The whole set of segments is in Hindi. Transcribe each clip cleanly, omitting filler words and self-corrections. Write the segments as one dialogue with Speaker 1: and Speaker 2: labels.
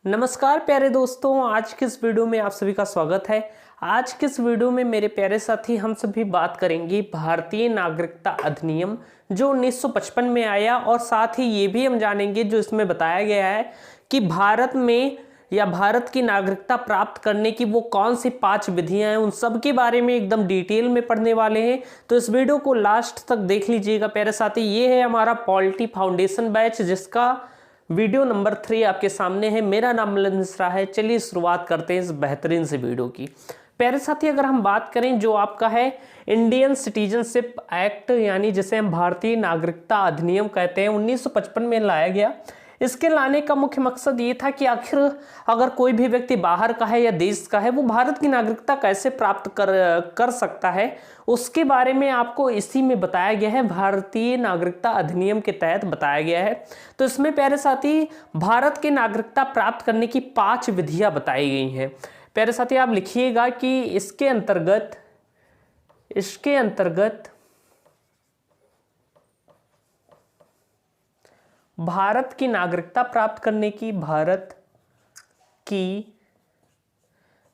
Speaker 1: नमस्कार प्यारे दोस्तों, आज के इस वीडियो में आप सभी का स्वागत है। आज के इस वीडियो में मेरे प्यारे साथी हम सभी बात करेंगे भारतीय नागरिकता अधिनियम जो 1955 में आया, और साथ ही ये भी हम जानेंगे जो इसमें बताया गया है कि भारत में या भारत की नागरिकता प्राप्त करने की वो कौन सी 5 विधियां हैं, उन सब के बारे में एकदम डिटेल में पढ़ने वाले हैं। तो इस वीडियो को लास्ट तक देख लीजिएगा प्यारे साथी। ये है हमारा पॉलिटी फाउंडेशन बैच, जिसका वीडियो नंबर 3 आपके सामने है। मेरा नाम मिलन मिश्रा है। चलिए शुरुआत करते हैं इस बेहतरीन से वीडियो की। प्यारे साथी, अगर हम बात करें जो आपका है इंडियन सिटीजनशिप एक्ट, यानी जिसे हम भारतीय नागरिकता अधिनियम कहते हैं, 1955 में लाया गया। इसके लाने का मुख्य मकसद ये था कि आखिर अगर कोई भी व्यक्ति बाहर का है या देश का है, वो भारत की नागरिकता कैसे प्राप्त कर सकता है, उसके बारे में आपको इसी में बताया गया है। भारतीय नागरिकता अधिनियम के तहत बताया गया है। तो इसमें प्यारे साथी भारत की नागरिकता प्राप्त करने की 5 विधियां बताई गई हैं। प्यारे साथी, आप लिखिएगा कि इसके अंतर्गत भारत की नागरिकता प्राप्त करने की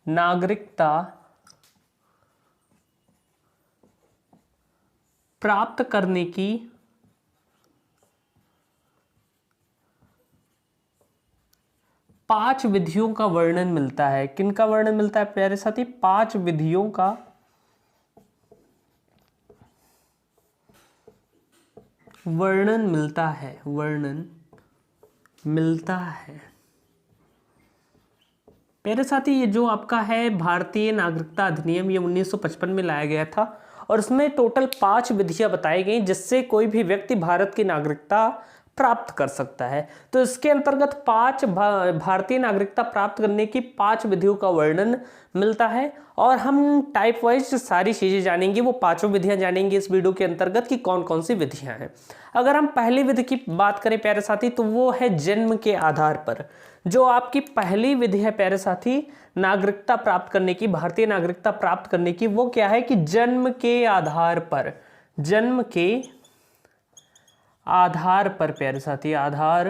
Speaker 1: नागरिकता प्राप्त करने की 5 विधियों का वर्णन मिलता है। किनका वर्णन मिलता है प्यारे साथी? 5 विधियों का वर्णन मिलता है। प्यारे साथी, ये जो आपका है भारतीय नागरिकता अधिनियम, ये 1955 में लाया गया था, और इसमें टोटल 5 विधियां बताई गई जिससे कोई भी व्यक्ति भारत की नागरिकता प्राप्त कर सकता है। तो इसके अंतर्गत 5 भारतीय नागरिकता प्राप्त करने की 5 विधियों का वर्णन मिलता है, और हम टाइप वाइज सारी चीजें जानेंगे। वो 5 विधियां जानेंगे इस वीडियो के अंतर्गत कि कौन कौन सी विधियां हैं। अगर हम पहली विधि की बात करें प्यारे साथी, तो वो है जन्म के आधार पर। जो आपकी पहली विधि है प्यारे साथी नागरिकता प्राप्त करने की, भारतीय नागरिकता प्राप्त करने की, वो क्या है कि जन्म के आधार पर प्यारे साथी, आधार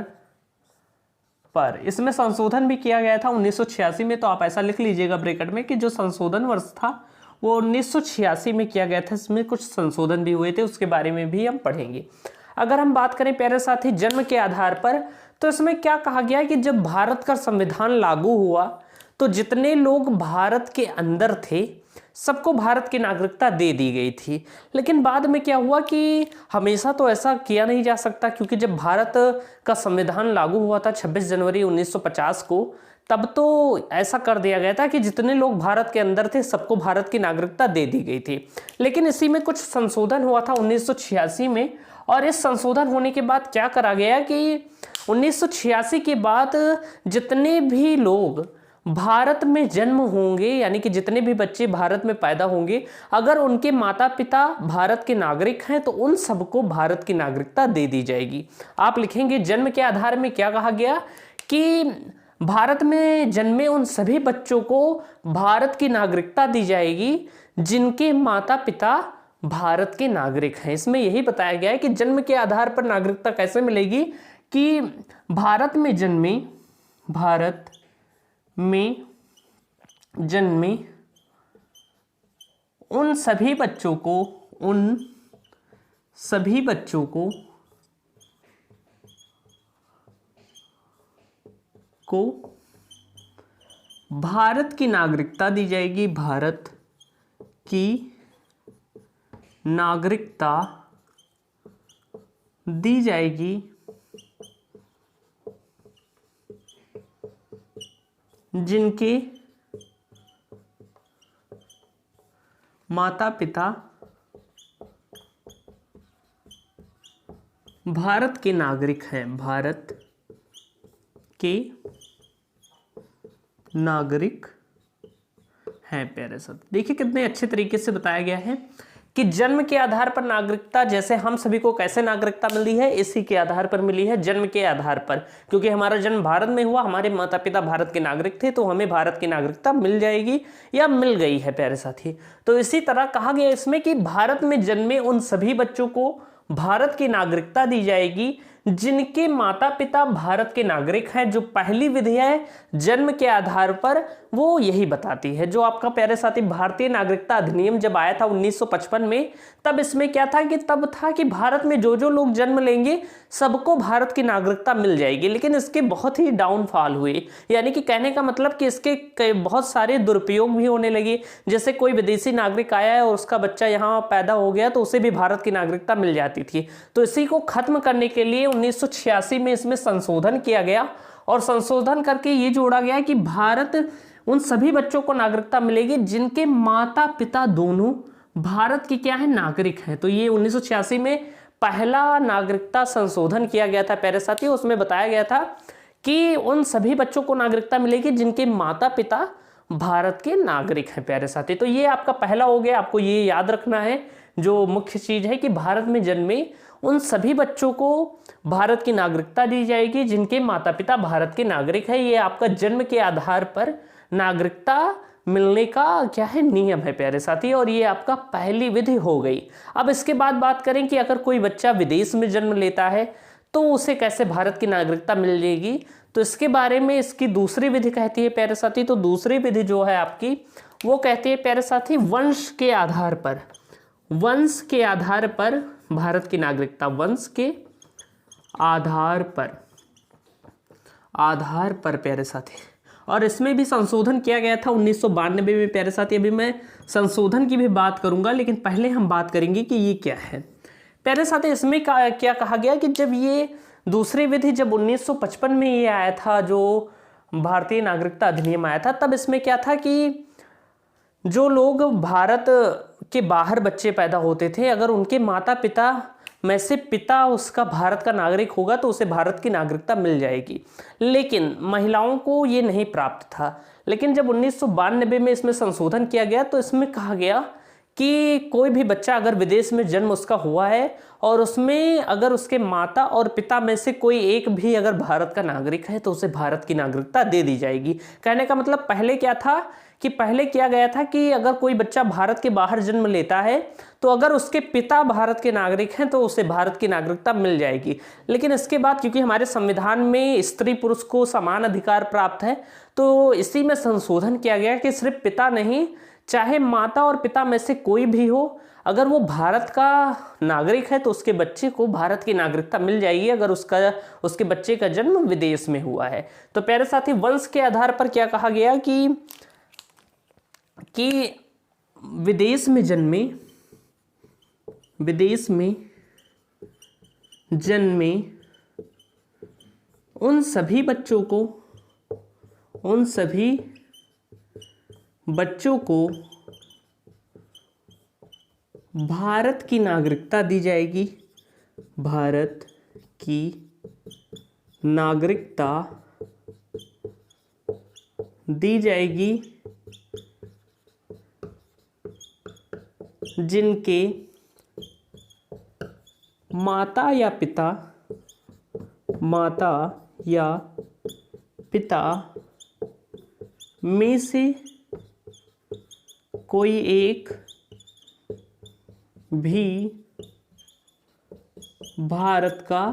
Speaker 1: पर। इसमें संशोधन भी किया गया था 1986 में। तो आप ऐसा लिख लीजिएगा ब्रैकेट में कि जो संशोधन वर्ष था वो 1986 में किया गया था। इसमें कुछ संशोधन भी हुए थे, उसके बारे में भी हम पढ़ेंगे। अगर हम बात करें प्यारे साथी जन्म के आधार पर, तो इसमें क्या कहा गया कि जब भारत का संविधान लागू हुआ तो जितने लोग भारत के अंदर थे सबको भारत की नागरिकता दे दी गई थी। लेकिन बाद में क्या हुआ कि हमेशा तो ऐसा किया नहीं जा सकता, क्योंकि जब भारत का संविधान लागू हुआ था 26 जनवरी 1950 को, तब तो ऐसा कर दिया गया था कि जितने लोग भारत के अंदर थे सबको भारत की नागरिकता दे दी गई थी। लेकिन इसी में कुछ संशोधन हुआ था 1986 में, और इस संशोधन होने के बाद क्या करा गया कि 1986 के बाद जितने भी लोग भारत में जन्म होंगे, यानी कि जितने भी बच्चे भारत में पैदा होंगे, अगर उनके माता पिता भारत के नागरिक हैं तो उन सबको भारत की नागरिकता दे दी जाएगी। आप लिखेंगे जन्म के आधार में क्या कहा गया कि भारत में जन्मे उन सभी बच्चों को भारत की नागरिकता दी जाएगी जिनके माता पिता भारत के नागरिक हैं। इसमें यही बताया गया है कि जन्म के आधार पर नागरिकता कैसे मिलेगी कि भारत में जन्मे उन सभी बच्चों को भारत की नागरिकता दी जाएगी। भारत की नागरिकता दी जाएगी जिनके माता पिता भारत के नागरिक हैं। भारत के नागरिक हैं। प्यारे साथ देखिए कितने अच्छे तरीके से बताया गया है कि जन्म के आधार पर नागरिकता, जैसे हम सभी को कैसे नागरिकता मिली है, इसी के आधार पर मिली है, जन्म के आधार पर। क्योंकि हमारा जन्म भारत में हुआ, हमारे माता पिता भारत के नागरिक थे, तो हमें भारत की नागरिकता मिल जाएगी या मिल गई है प्यारे साथी। तो इसी तरह कहा गया इसमें कि भारत में जन्मे उन सभी बच्चों को भारत की नागरिकता दी जाएगी जिनके माता पिता भारत के नागरिक हैं। जो पहली विधि है जन्म के आधार पर, वो यही बताती है। जो आपका प्यारे साथी भारतीय नागरिकता अधिनियम जब आया था 1955 में, तब इसमें क्या था कि तब था कि भारत में जो जो लोग जन्म लेंगे सबको भारत की नागरिकता मिल जाएगी। लेकिन इसके बहुत ही डाउनफॉल हुए, यानी कि कहने का मतलब कि इसके बहुत सारे दुरुपयोग भी होने लगे। जैसे कोई विदेशी नागरिक आया है और उसका बच्चा यहाँ पैदा हो गया तो उसे भी भारत की नागरिकता मिल जाती थी। तो इसी को खत्म करने के लिए 1986 में इसमें संशोधन किया गया, और संशोधन करके ये जोड़ा गया कि भारत उन सभी बच्चों को नागरिकता मिलेगी जिनके माता पिता दोनों भारत के क्या है, नागरिक हैं। तो ये 1986 में पहला नागरिकता संशोधन किया गया था प्यारे साथी। उसमें बताया गया था कि उन सभी बच्चों को नागरिकता मिलेगी जिनके माता पिता भारत के नागरिक हैं प्यारे साथी। तो ये आपका पहला हो गया, आपको ये याद रखना है जो मुख्य चीज है कि भारत में जन्मे उन सभी बच्चों को भारत की नागरिकता दी जाएगी जिनके माता पिता भारत के नागरिक है। ये आपका जन्म के आधार पर नागरिकता मिलने का क्या है, नियम है प्यारे साथी, और ये आपका पहली विधि हो गई। अब इसके बाद बात करें कि अगर कोई बच्चा विदेश में जन्म लेता है तो उसे कैसे भारत की नागरिकता मिल जाएगी। तो इसके बारे में इसकी दूसरी विधि कहती है प्यारे साथी। तो दूसरी विधि जो है आपकी वो कहती है प्यारे साथी वंश के आधार पर, वंश के आधार पर भारत की नागरिकता, वंश के आधार पर प्यारे साथी। और इसमें भी संशोधन किया गया था 1992 में प्यारे साथी। अभी मैं संशोधन की भी बात करूंगा, लेकिन पहले हम बात करेंगे कि ये क्या है प्यारे साथी। इसमें क्या कहा गया कि जब ये दूसरी विधि जब 1955 में ये आया था, जो भारतीय नागरिकता अधिनियम आया था, तब इसमें क्या था कि जो लोग भारत के बाहर बच्चे पैदा होते थे, अगर उनके माता पिता में से पिता उसका भारत का नागरिक होगा तो उसे भारत की नागरिकता मिल जाएगी। लेकिन महिलाओं को ये नहीं प्राप्त था। लेकिन जब 1992 में इसमें संशोधन किया गया तो इसमें कहा गया कि कोई भी बच्चा अगर विदेश में जन्म उसका हुआ है और उसमें अगर उसके माता और पिता में से कोई एक भी अगर भारत का नागरिक है तो उसे भारत की नागरिकता दे दी जाएगी। कहने का मतलब पहले क्या था कि पहले किया गया था कि अगर कोई बच्चा भारत के बाहर जन्म लेता है तो अगर उसके पिता भारत के नागरिक हैं तो उसे भारत की नागरिकता मिल जाएगी। लेकिन इसके बाद क्योंकि हमारे संविधान में स्त्री पुरुष को समान अधिकार प्राप्त है, तो इसी में संशोधन किया गया कि सिर्फ पिता नहीं, चाहे माता और पिता में से कोई भी हो, अगर वो भारत का नागरिक है तो उसके बच्चे को भारत की नागरिकता मिल जाएगी अगर उसके बच्चे का जन्म विदेश में हुआ है। तो प्यारे साथी वंश के आधार पर क्या कहा गया कि विदेश में जन्मे उन सभी बच्चों को भारत की नागरिकता दी जाएगी, भारत की नागरिकता दी जाएगी जिनके माता या पिता में से कोई एक भी भारत का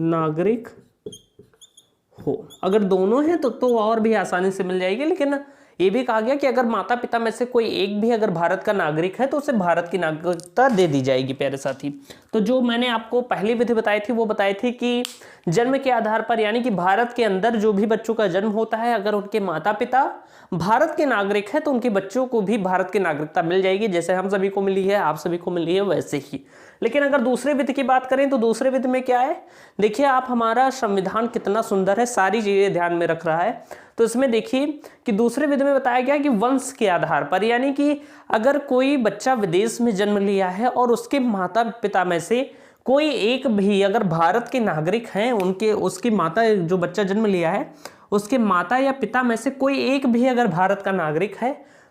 Speaker 1: नागरिक हो। अगर दोनों हैं तो और भी आसानी से मिल जाएगी। लेकिन ये भी कहा गया कि अगर माता पिता में से कोई एक भी अगर भारत का नागरिक है तो उसे भारत की नागरिकता दे दी जाएगी प्यारे साथी। तो जो मैंने आपको पहली विधि बताई थी वो बताई थी कि जन्म के आधार पर, यानी कि भारत के अंदर जो भी बच्चों का जन्म होता है अगर उनके माता पिता भारत के नागरिक हैं तो उनके बच्चों को भी भारत की नागरिकता मिल जाएगी, जैसे हम सभी को मिली है, आप सभी को मिली है, वैसे ही। लेकिन अगर दूसरे विधि की बात करें तो दूसरे विधि में क्या है, देखिए आप हमारा संविधान कितना सुंदर है, सारी चीजें ध्यान में रख रहा है। तो इसमें देखिए कि दूसरे विधि में बताया गया कि वंश के आधार पर, यानी कि अगर कोई बच्चा विदेश में जन्म लिया है और उसके माता पिता में से कोई एक भी अगर भारत के नागरिक हैं, उसकी माता, जो बच्चा जन्म लिया है उसके माता या पिता में से कोई एक भी अगर भारत का नागरिक है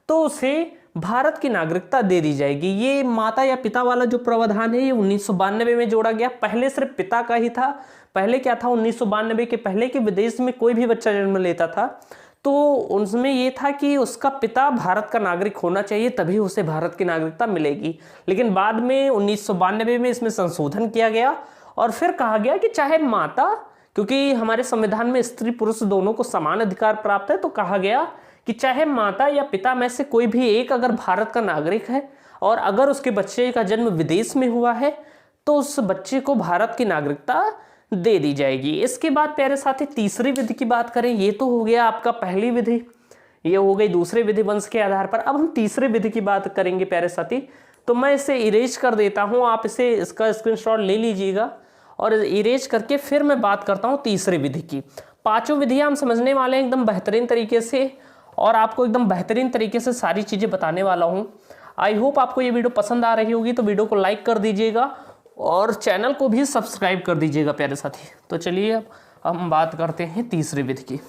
Speaker 1: तो उसे भारत की नागरिकता दे दी जाएगी। ये माता या पिता वाला जो प्रावधान है ये 1992 में जोड़ा गया। पहले सिर्फ पिता का ही था। पहले क्या था, 1992 के पहले कि विदेश में कोई भी बच्चा जन्म लेता था तो उसमें ये था कि उसका पिता भारत का नागरिक होना चाहिए, तभी उसे भारत की नागरिकता मिलेगी। लेकिन बाद में 1992 में इसमें संशोधन किया गया और फिर कहा गया कि चाहे माता, क्योंकि हमारे संविधान में स्त्री पुरुष दोनों को समान अधिकार प्राप्त है, तो कहा गया कि चाहे माता या पिता में से कोई भी एक अगर भारत का नागरिक है और अगर उसके बच्चे का जन्म विदेश में हुआ है तो उस बच्चे को भारत की नागरिकता दे दी जाएगी। इसके बाद प्यारे साथी तीसरी विधि की बात करें, ये तो हो गया आपका पहली विधि, ये हो गई दूसरे विधि वंश के आधार पर। अब हम तीसरे विधि की बात करेंगे प्यारे साथी, तो मैं इसे इरेज कर देता हूं, आप इसे इसका स्क्रीनशॉट ले लीजिएगा और इरेज करके फिर मैं बात करता हूं तीसरी विधि की। पांचों विधियां हम समझने वाले हैं एकदम बेहतरीन तरीके से और आपको एकदम बेहतरीन तरीके से सारी चीजें बताने वाला हूं। आई होप आपको ये वीडियो पसंद आ रही होगी, तो वीडियो को लाइक कर दीजिएगा और चैनल को भी सब्सक्राइब कर दीजिएगा प्यारे साथी। तो चलिए अब हम बात करते हैं तीसरी विधि की।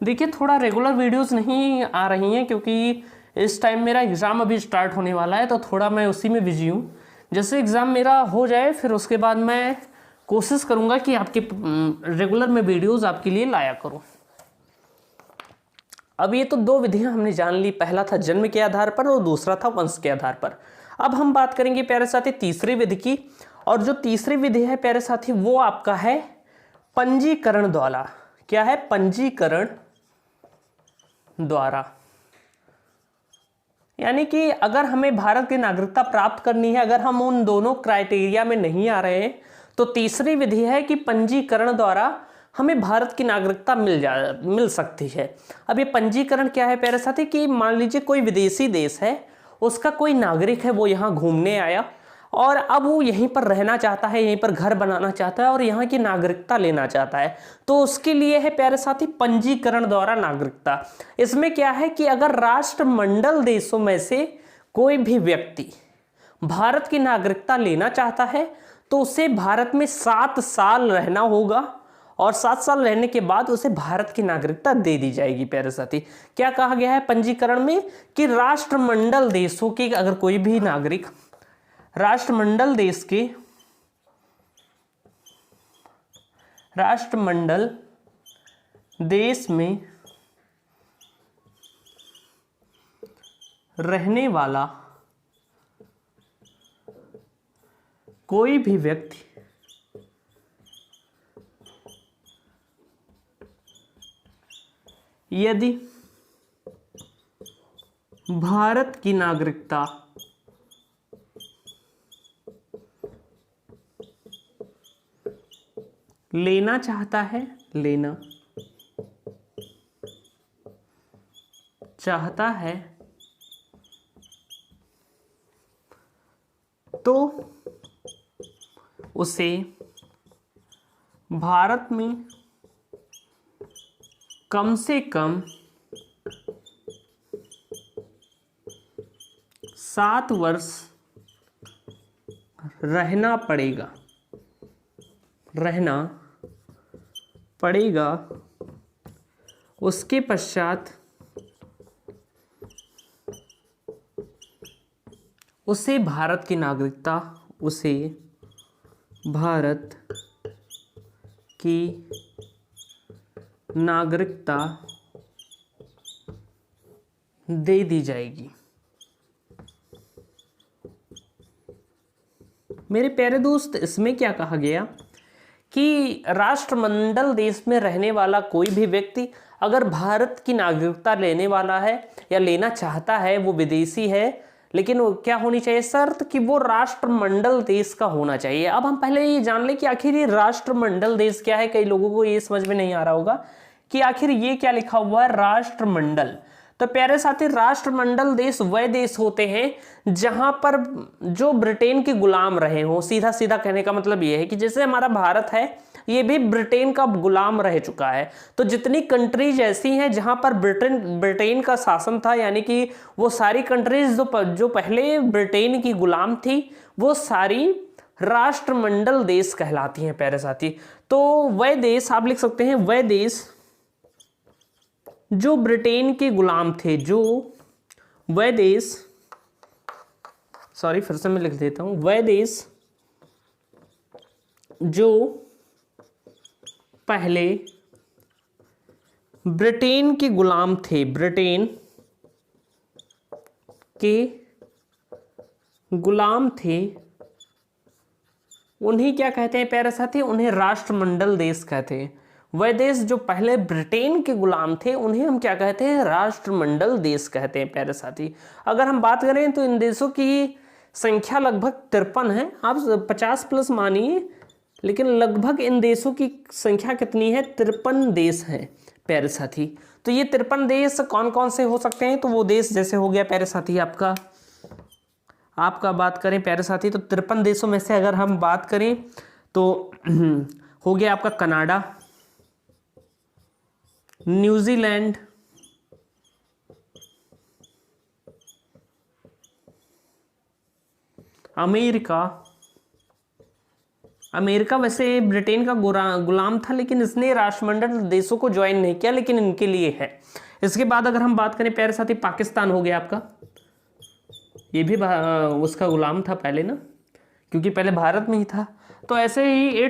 Speaker 1: देखिए थोड़ा रेगुलर वीडियोस नहीं आ रही हैं क्योंकि इस टाइम मेरा एग्ज़ाम अभी स्टार्ट होने वाला है, तो थोड़ा मैं उसी में बिजी हूँ। जैसे एग्ज़ाम मेरा हो जाए फिर उसके बाद मैं कोशिश करूँगा कि आपके रेगुलर में वीडियोज़ आपके लिए लाया करूँ। अब ये तो दो विधियां हमने जान ली, पहला था जन्म के आधार पर और दूसरा था वंश के आधार पर। अब हम बात करेंगे प्यारे साथी तीसरी विधि की, और जो तीसरी विधि है प्यारे साथी वो आपका है पंजीकरण द्वारा। क्या है? पंजीकरण द्वारा। यानी कि अगर हमें भारत की नागरिकता प्राप्त करनी है, अगर हम उन दोनों क्राइटेरिया में नहीं आ रहे हैं, तो तीसरी विधि है कि पंजीकरण द्वारा हमें भारत की नागरिकता मिल सकती है। अब ये पंजीकरण क्या है प्यारे साथी कि मान लीजिए कोई विदेशी देश है, उसका कोई नागरिक है, वो यहाँ घूमने आया और अब वो यहीं पर रहना चाहता है, यहीं पर घर बनाना चाहता है और यहाँ की नागरिकता लेना चाहता है, तो उसके लिए है प्यारे साथी पंजीकरण द्वारा नागरिकता। इसमें क्या है कि अगर राष्ट्रमंडल देशों में से कोई भी व्यक्ति भारत की नागरिकता लेना चाहता है तो उसे भारत में 7 साल रहना होगा और 7 साल रहने के बाद उसे भारत की नागरिकता दे दी जाएगी। प्यारे साथी क्या कहा गया है पंजीकरण में कि राष्ट्रमंडल देशों के अगर कोई भी नागरिक राष्ट्रमंडल देश में रहने वाला कोई भी व्यक्ति यदि भारत की नागरिकता लेना चाहता है तो उसे भारत में कम से कम 7 वर्ष रहना पड़ेगा। उसके पश्चात उसे भारत की नागरिकता दे दी जाएगी। मेरे प्यारे दोस्त, इसमें क्या कहा गया कि राष्ट्रमंडल देश में रहने वाला कोई भी व्यक्ति अगर भारत की नागरिकता लेने वाला है या लेना चाहता है, वो विदेशी है, लेकिन वो क्या होनी चाहिए शर्त कि वो राष्ट्रमंडल देश का होना चाहिए। अब हम पहले ये जान लें कि आखिर ये राष्ट्रमंडल देश क्या है। कई लोगों को ये समझ में नहीं आ रहा होगा कि आखिर ये क्या लिखा हुआ है राष्ट्रमंडल। तो प्यारे साथी राष्ट्रमंडल देश वह देश होते हैं जहां पर जो ब्रिटेन के गुलाम रहे हों। सीधा सीधा कहने का मतलब यह है कि जैसे हमारा भारत है, ये भी ब्रिटेन का गुलाम रह चुका है। तो जितनी कंट्रीज ऐसी हैं जहां पर ब्रिटेन का शासन था, यानी कि वो सारी कंट्रीज जो पहले ब्रिटेन की गुलाम थी, वो सारी राष्ट्रमंडल देश कहलाती हैं प्यारे साथी। तो वह देश आप लिख सकते हैं, वह देश जो ब्रिटेन के गुलाम थे, वह देश, सॉरी फिर से मैं लिख देता हूं, वह देश जो पहले ब्रिटेन के गुलाम थे, ब्रिटेन के गुलाम थे, उन्हें क्या कहते हैं प्यारे साथी? उन्हें राष्ट्रमंडल देश कहते हैं। वह देश जो पहले ब्रिटेन के गुलाम थे उन्हें हम क्या कहते हैं? राष्ट्रमंडल देश कहते हैं प्यारे साथी। अगर हम बात करें तो इन देशों की संख्या लगभग 53 है, आप 50 प्लस मानिए, लेकिन लगभग इन देशों की संख्या कितनी है? 53 देश हैं प्यारे साथी। तो ये 53 देश कौन कौन से हो सकते हैं? तो वो देश जैसे हो गया प्यारे साथी आपका बात करें प्यारे साथी तो 53 देशों में से अगर हम बात करें तो हो गया आपका कनाडा, न्यूजीलैंड, अमेरिका वैसे ब्रिटेन का गुलाम था लेकिन इसने राष्ट्रमंडल देशों को ज्वाइन नहीं किया, लेकिन इनके लिए है। इसके बाद अगर हम बात करें प्यारे साथी, पाकिस्तान हो गया आपका, ये भी उसका गुलाम था पहले ना, क्योंकि पहले भारत में ही था। तो ऐसे ही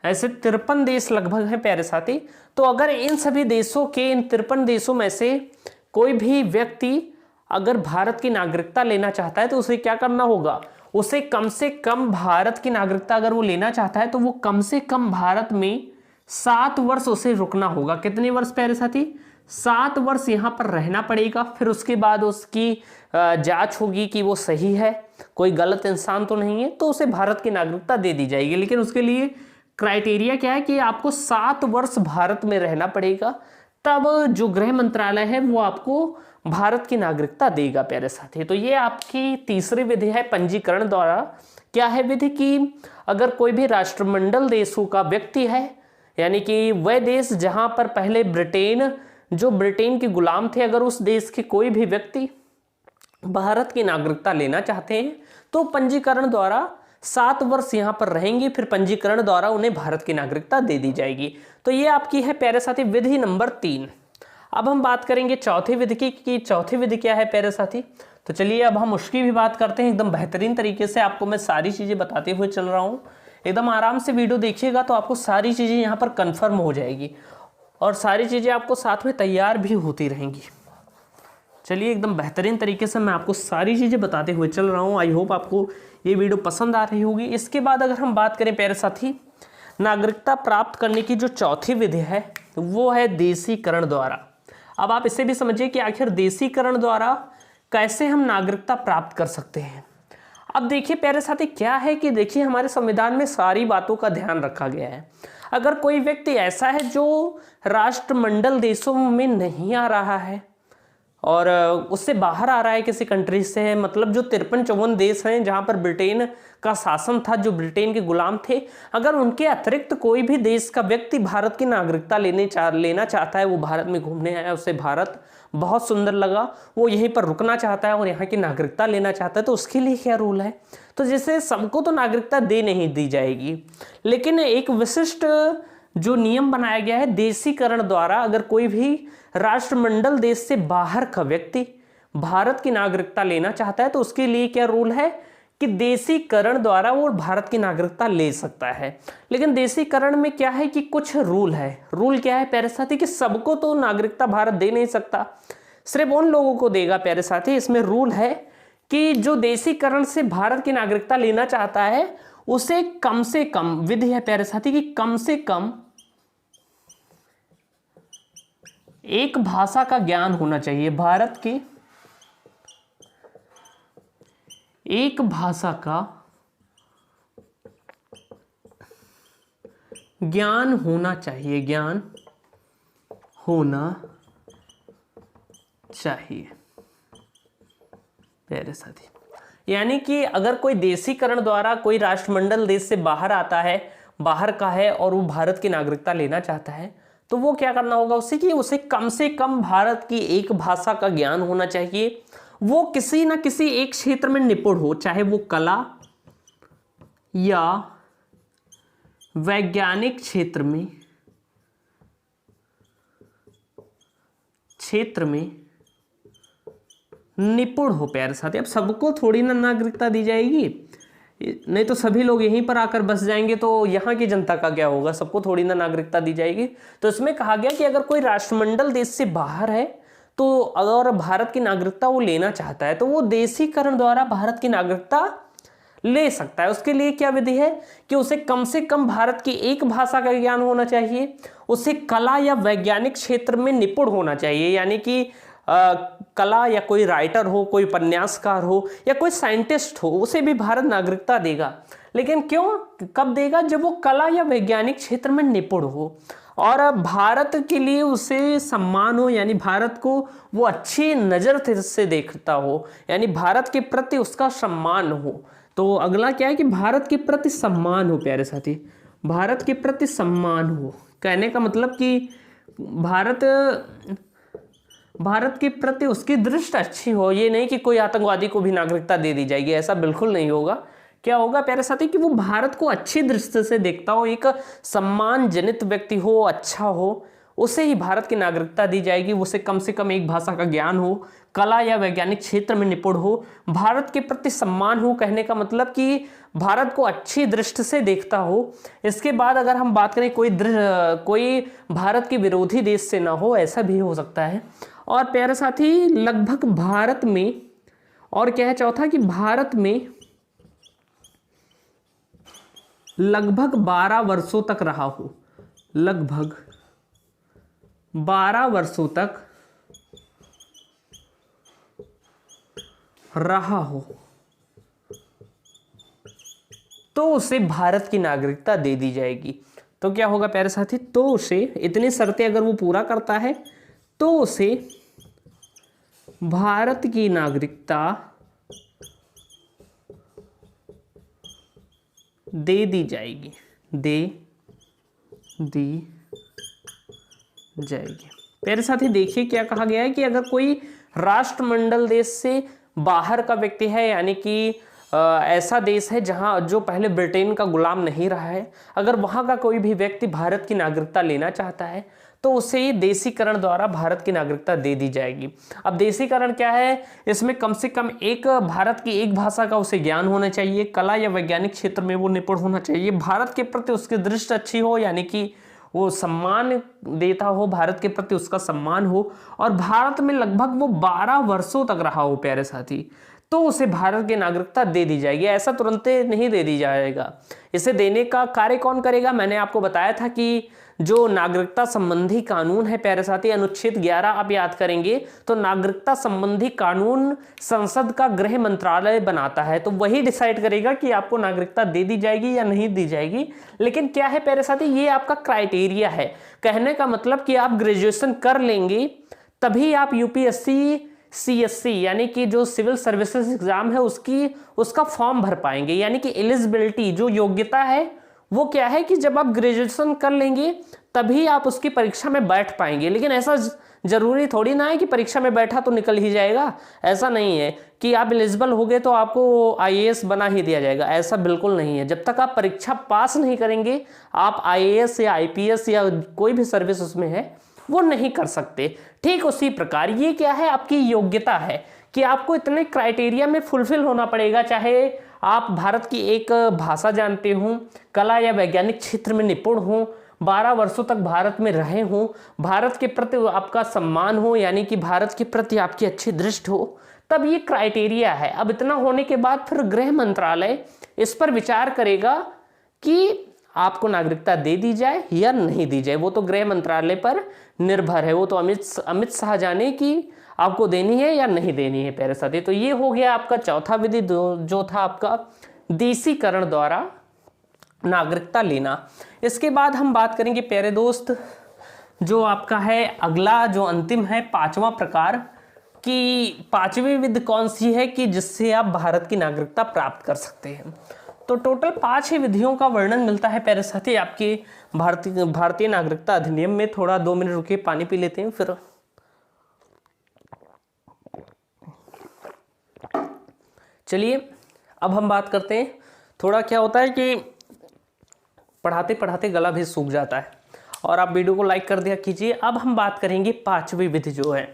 Speaker 1: ऐसे 53 देश लगभग हैं प्यारे साथी। तो अगर इन सभी देशों के, इन 53 देशों में से कोई भी व्यक्ति अगर भारत की नागरिकता लेना चाहता है तो उसे क्या करना होगा? उसे कम से कम भारत की नागरिकता अगर वो लेना चाहता है तो वो कम से कम भारत में 7 वर्ष उसे रुकना होगा। कितने वर्ष प्यारे साथी? 7 वर्ष यहाँ पर रहना पड़ेगा। फिर उसके बाद उसकी जांच होगी कि वो सही है, कोई गलत इंसान तो नहीं है, तो उसे भारत की नागरिकता दे दी जाएगी। लेकिन उसके लिए क्राइटेरिया क्या है कि आपको 7 वर्ष भारत में रहना पड़ेगा, तब जो गृह मंत्रालय है वो आपको भारत की नागरिकता देगा प्यारे साथी। तो ये आपकी तीसरी विधि है पंजीकरण द्वारा। क्या है विधि? कि अगर कोई भी राष्ट्रमंडल देशों का व्यक्ति है, यानी कि वह देश जहां पर पहले ब्रिटेन के गुलाम थे, अगर उस देश के कोई भी व्यक्ति भारत की नागरिकता लेना चाहते हैं तो पंजीकरण द्वारा 7 वर्ष यहां पर रहेंगे, फिर पंजीकरण द्वारा उन्हें भारत की नागरिकता दे दी जाएगी। तो ये आपकी है प्यारे साथी विधि नंबर 3। अब हम बात करेंगे चौथी विधि की कि चौथी विधि क्या है प्यारे साथी। तो चलिए अब हम उसकी भी बात करते हैं। एकदम बेहतरीन तरीके से आपको मैं सारी चीजें बताते हुए चल रहा हूं, एकदम आराम से वीडियो देखिएगा तो आपको सारी चीजें यहाँ पर कंफर्म हो जाएगी और सारी चीजें आपको साथ में तैयार भी होती रहेंगी। चलिए एकदम बेहतरीन तरीके से मैं आपको सारी चीज़ें बताते हुए चल रहा हूँ। आई होप आपको ये वीडियो पसंद आ रही होगी। इसके बाद अगर हम बात करें प्यारे साथी, नागरिकता प्राप्त करने की जो चौथी विधि है वो है देशीकरण द्वारा। अब आप इसे भी समझिए कि आखिर देशीकरण द्वारा कैसे हम नागरिकता प्राप्त कर सकते हैं। अब देखिए प्यारे साथी क्या है कि देखिए हमारे संविधान में सारी बातों का ध्यान रखा गया है। अगर कोई व्यक्ति ऐसा है जो राष्ट्रमंडल देशों में नहीं आ रहा है और उससे बाहर आ रहा है किसी कंट्री से, मतलब जो 53-54 देश हैं जहां पर ब्रिटेन का शासन था, जो ब्रिटेन के गुलाम थे, अगर उनके अतिरिक्त कोई भी देश का व्यक्ति भारत की नागरिकता लेना चाहता है, वो भारत में घूमने आया, उसे भारत बहुत सुंदर लगा, वो यहीं पर रुकना चाहता है और यहाँ की नागरिकता लेना चाहता है, तो उसके लिए क्या रूल है? तो जैसे सबको तो नागरिकता दे नहीं दी जाएगी, लेकिन एक विशिष्ट जो नियम बनाया गया है देशीकरण द्वारा, अगर कोई भी राष्ट्रमंडल देश से बाहर का व्यक्ति भारत की नागरिकता लेना चाहता है तो उसके लिए क्या रूल है कि देशीकरण द्वारा वो भारत की नागरिकता ले सकता है। लेकिन देशीकरण में क्या है कि कुछ रूल है। रूल क्या है प्यारे साथी कि सबको तो नागरिकता भारत दे नहीं सकता, सिर्फ उन लोगों को देगा प्यारे साथी। इसमें रूल है कि जो देशीकरण से भारत की नागरिकता लेना चाहता है उसे कम से कम, विधि है प्यारे साथी कि कम से कम एक भाषा का ज्ञान होना चाहिए। भारत की एक भाषा का ज्ञान होना चाहिए, ज्ञान होना चाहिए प्यारे साथी। यानी कि अगर कोई देशीकरण द्वारा कोई राष्ट्रमंडल देश से बाहर आता है, बाहर का है और वो भारत की नागरिकता लेना चाहता है तो वो क्या करना होगा उसे कि उसे कम से कम भारत की एक भाषा का ज्ञान होना चाहिए। वो किसी ना किसी एक क्षेत्र में निपुण हो, चाहे वो कला या वैज्ञानिक क्षेत्र में निपुण हो प्यारे साथी। अब सबको थोड़ी ना नागरिकता दी जाएगी, नहीं तो सभी लोग यहीं पर आकर बस जाएंगे तो यहाँ की जनता का क्या होगा, सबको थोड़ी ना नागरिकता दी जाएगी। तो इसमें कहा गया कि अगर कोई राष्ट्रमंडल देश से बाहर है तो अगर भारत की नागरिकता वो लेना चाहता है तो वो देशीकरण द्वारा भारत की नागरिकता ले सकता है। उसके लिए क्या विधि है कि उसे कम से कम भारत की एक भाषा का ज्ञान होना चाहिए, उसे कला या वैज्ञानिक क्षेत्र में निपुण होना चाहिए, यानी कि कला या कोई राइटर हो, कोई उपन्यासकार हो या कोई साइंटिस्ट हो, उसे भी भारत नागरिकता देगा। लेकिन क्यों, कब देगा, जब वो कला या वैज्ञानिक क्षेत्र में निपुण हो और भारत के लिए उसे सम्मान हो, यानी भारत को वो अच्छी नज़र से देखता हो, यानी भारत के प्रति उसका सम्मान हो। तो अगला क्या है कि भारत के प्रति सम्मान हो। प्यारे साथी, भारत के प्रति सम्मान हो कहने का मतलब कि भारत के प्रति उसकी दृष्टि अच्छी हो। ये नहीं कि कोई आतंकवादी को भी नागरिकता दे दी जाएगी, ऐसा बिल्कुल नहीं होगा। क्या होगा प्यारे साथी कि वो भारत को अच्छी दृष्टि से देखता हो, एक सम्मान जनित व्यक्ति हो, अच्छा हो, उसे ही भारत की नागरिकता दी जाएगी। उसे कम से कम एक भाषा का ज्ञान हो, कला या वैज्ञानिक क्षेत्र में निपुण हो, भारत के प्रति सम्मान हो कहने का मतलब कि भारत को अच्छी दृष्टि से देखता हो। इसके बाद अगर हम बात करें कोई भारत के विरोधी देश से ना हो, ऐसा भी हो सकता है। और प्यारे साथी लगभग भारत में, और क्या है चौथा कि भारत में लगभग 12 वर्षों तक रहा हो, लगभग 12 वर्षों तक रहा हो तो उसे भारत की नागरिकता दे दी जाएगी। तो क्या होगा प्यारे साथी, तो उसे, इतनी शर्तें अगर वो पूरा करता है तो उसे भारत की नागरिकता दे दी जाएगी, दे दी जाएगी। प्यारे साथी देखिए क्या कहा गया है कि अगर कोई राष्ट्रमंडल देश से बाहर का व्यक्ति है, यानी कि ऐसा देश है जहां जो पहले ब्रिटेन का गुलाम नहीं रहा है, अगर वहां का कोई भी व्यक्ति भारत की नागरिकता लेना चाहता है तो उसे देशीकरण द्वारा भारत की नागरिकता दे दी जाएगी। अब देशीकरण क्या है, इसमें कम से कम एक भारत की एक भाषा का उसे ज्ञान होना चाहिए, कला या वैज्ञानिक क्षेत्र में वो निपुण होना चाहिए, भारत के प्रति उसकी दृष्टि अच्छी हो, यानी कि वो सम्मान देता हो, भारत के प्रति उसका सम्मान हो, और भारत में लगभग वो 12 वर्षों तक रहा हो प्यारे साथी, तो उसे भारत की नागरिकता दे दी जाएगी। ऐसा तुरंत नहीं दे दी जाएगा। इसे देने का कार्य कौन करेगा, मैंने आपको बताया था कि जो नागरिकता संबंधी कानून है प्यारे साथी, अनुच्छेद 11 आप याद करेंगे तो नागरिकता संबंधी कानून संसद का गृह मंत्रालय बनाता है, तो वही डिसाइड करेगा कि आपको नागरिकता दे दी जाएगी या नहीं दी जाएगी। लेकिन क्या है प्यारे साथी, ये आपका क्राइटेरिया है। कहने का मतलब कि आप ग्रेजुएशन कर लेंगे तभी आप यूपीएससी CSC यानी कि जो सिविल सर्विसेज एग्जाम है उसका फॉर्म भर पाएंगे। यानी कि एलिजिबिलिटी, जो योग्यता है वो क्या है कि जब आप ग्रेजुएशन कर लेंगे तभी आप उसकी परीक्षा में बैठ पाएंगे। लेकिन ऐसा जरूरी थोड़ी ना है कि परीक्षा में बैठा तो निकल ही जाएगा। ऐसा नहीं है कि आप एलिजिबल हो गए तो आपको IAS बना ही दिया जाएगा, ऐसा बिल्कुल नहीं है। जब तक आप परीक्षा पास नहीं करेंगे आप IAS या IPS या कोई भी सर्विस उसमें है वो नहीं कर सकते। ठीक उसी प्रकार ये क्या है, आपकी योग्यता है कि आपको इतने क्राइटेरिया में फुलफिल होना पड़ेगा, चाहे आप भारत की एक भाषा जानते हो, कला या वैज्ञानिक क्षेत्र में निपुण हो, 12 वर्षों तक भारत में रहे हो, भारत के प्रति आपका सम्मान हो, यानी कि भारत के प्रति आपकी अच्छी दृष्टि हो, तब ये क्राइटेरिया है। अब इतना होने के बाद फिर गृह मंत्रालय इस पर विचार करेगा कि आपको नागरिकता दे दी जाए या नहीं दी जाए। वो तो गृह मंत्रालय पर निर्भर है, वो तो अमित शाह जाने कि आपको देनी है या नहीं देनी है प्यारे साथी। तो ये हो गया आपका चौथा विधि जो था आपका देशीकरण द्वारा नागरिकता लेना। इसके बाद हम बात करेंगे प्यारे दोस्त, जो आपका है अगला जो अंतिम है 5वां प्रकार, कि 5वीं विधि कौन सी है कि जिससे आप भारत की नागरिकता प्राप्त कर सकते हैं। तो टोटल 5 ही विधियों का वर्णन मिलता है प्यारे साथी आपके भारतीय नागरिकता अधिनियम में। थोड़ा 2 मिनट रुके, पानी पी लेते हैं फिर। चलिए अब हम बात करते हैं, थोड़ा क्या होता है कि पढ़ाते पढ़ाते गला भी सूख जाता है, और आप वीडियो को लाइक कर दिया कीजिए। अब हम बात करेंगे 5वीं विधि जो है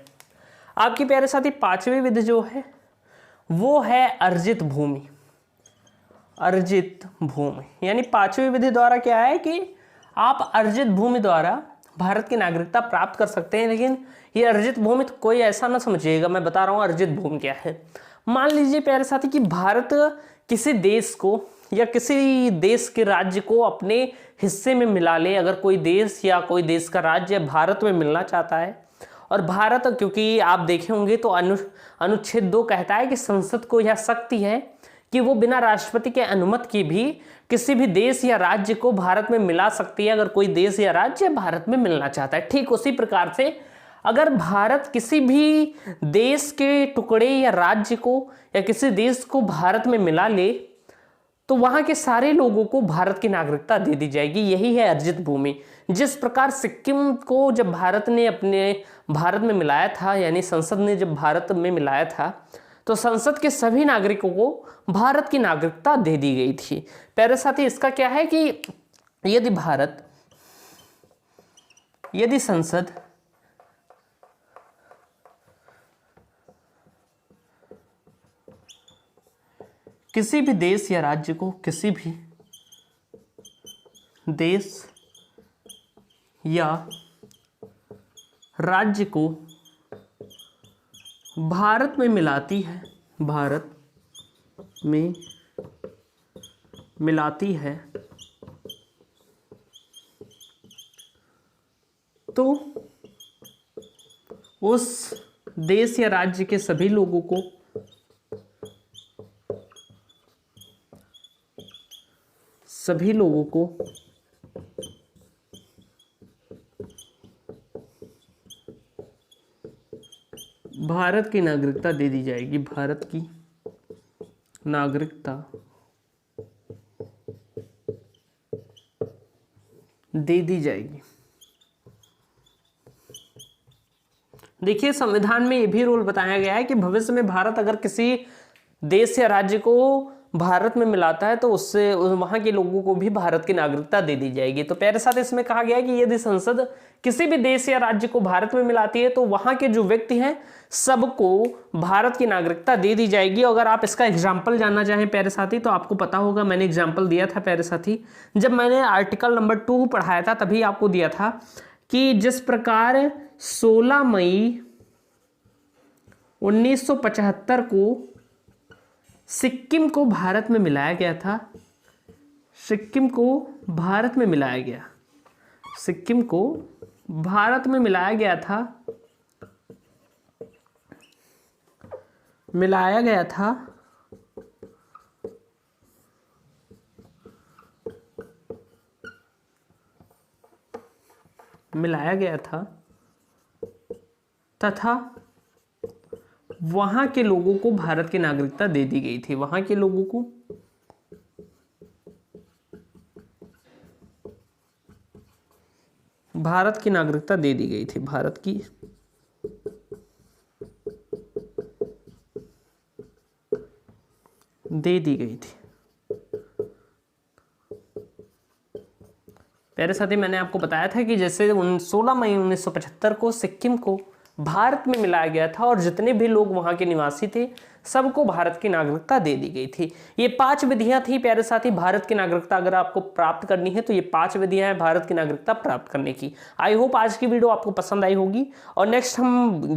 Speaker 1: आपकी प्यारे साथी। 5वीं विधि जो है वो है अर्जित भूमि। अर्जित भूमि, यानी पांचवी विधि द्वारा क्या है कि आप अर्जित भूमि द्वारा भारत की नागरिकता प्राप्त कर सकते हैं। लेकिन ये अर्जित भूमि तो कोई ऐसा ना समझिएगा, मैं बता रहा हूँ अर्जित भूमि क्या है। मान लीजिए प्यारे साथी कि भारत किसी देश को या किसी देश के राज्य को अपने हिस्से में मिला ले। अगर कोई देश या कोई देश का राज्य भारत में मिलना चाहता है, और भारत, क्योंकि आप देखे होंगे तो अनुच्छेद 2 कहता है कि संसद को यह शक्ति है कि वो बिना राष्ट्रपति के अनुमति के भी किसी भी देश या राज्य को भारत में मिला सकती है, अगर कोई देश या राज्य भारत में मिलना चाहता है। ठीक उसी प्रकार से अगर भारत किसी भी देश के टुकड़े या राज्य को या किसी देश को भारत में मिला ले तो वहां के सारे लोगों को भारत की नागरिकता दे दी जाएगी। यही है अर्जित भूमि। जिस प्रकार सिक्किम को जब भारत ने अपने भारत में मिलाया था, यानी संसद ने जब भारत में मिलाया था, तो संसद के सभी नागरिकों को भारत की नागरिकता दे दी गई थी। प्यारे साथी, इसका क्या है कि यदि संसद किसी भी देश या राज्य को, किसी भी देश या राज्य को भारत में मिलाती है, भारत में मिलाती है, तो उस देश या राज्य के सभी लोगों को भारत की नागरिकता दे दी जाएगी। भारत की नागरिकता दे दी जाएगी। देखिए, संविधान में ये भी रूल बताया गया है कि भविष्य में भारत अगर किसी देश या राज्य को भारत में मिलाता है तो उससे वहां के लोगों को भी भारत की नागरिकता दे दी जाएगी। तो प्यारे साथ इसमें कहा गया है कि यदि संसद किसी भी देश या राज्य को भारत में मिलाती है तो वहां के जो व्यक्ति हैं सबको भारत की नागरिकता दे दी जाएगी। अगर आप इसका एग्जाम्पल जानना चाहें प्यारे साथी तो आपको पता होगा, मैंने एग्जाम्पल दिया था प्यारे साथी, जब मैंने आर्टिकल नंबर 2 पढ़ाया था तभी आपको दिया था कि जिस प्रकार 16 मई 1975 को सिक्किम को भारत में मिलाया गया था, सिक्किम को भारत में मिलाया गया, सिक्किम को भारत में मिलाया गया था, मिलाया गया था तथा वहां के लोगों को भारत की नागरिकता दे दी गई थी। वहां के लोगों को भारत की नागरिकता दे दी गई थी, भारत की दे दी गई थी। प्यारे साथी, मैंने आपको बताया था कि जैसे 16 मई 1975 को सिक्किम को भारत में मिलाया गया था और जितने भी लोग वहां के निवासी थे सबको भारत की नागरिकता दे दी गई थी। ये 5 विधियां थी प्यारे साथी भारत की नागरिकता अगर आपको प्राप्त करनी है तो ये 5 विधियां हैं भारत की नागरिकता प्राप्त करने की। आई होप आज की वीडियो आपको पसंद आई होगी और नेक्स्ट हम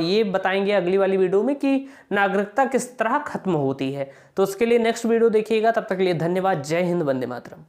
Speaker 1: ये बताएंगे अगली वाली वीडियो में कि नागरिकता किस तरह खत्म होती है। तो उसके लिए नेक्स्ट वीडियो देखिएगा। तब तक के लिए धन्यवाद। जय हिंद, वंदे मातरम।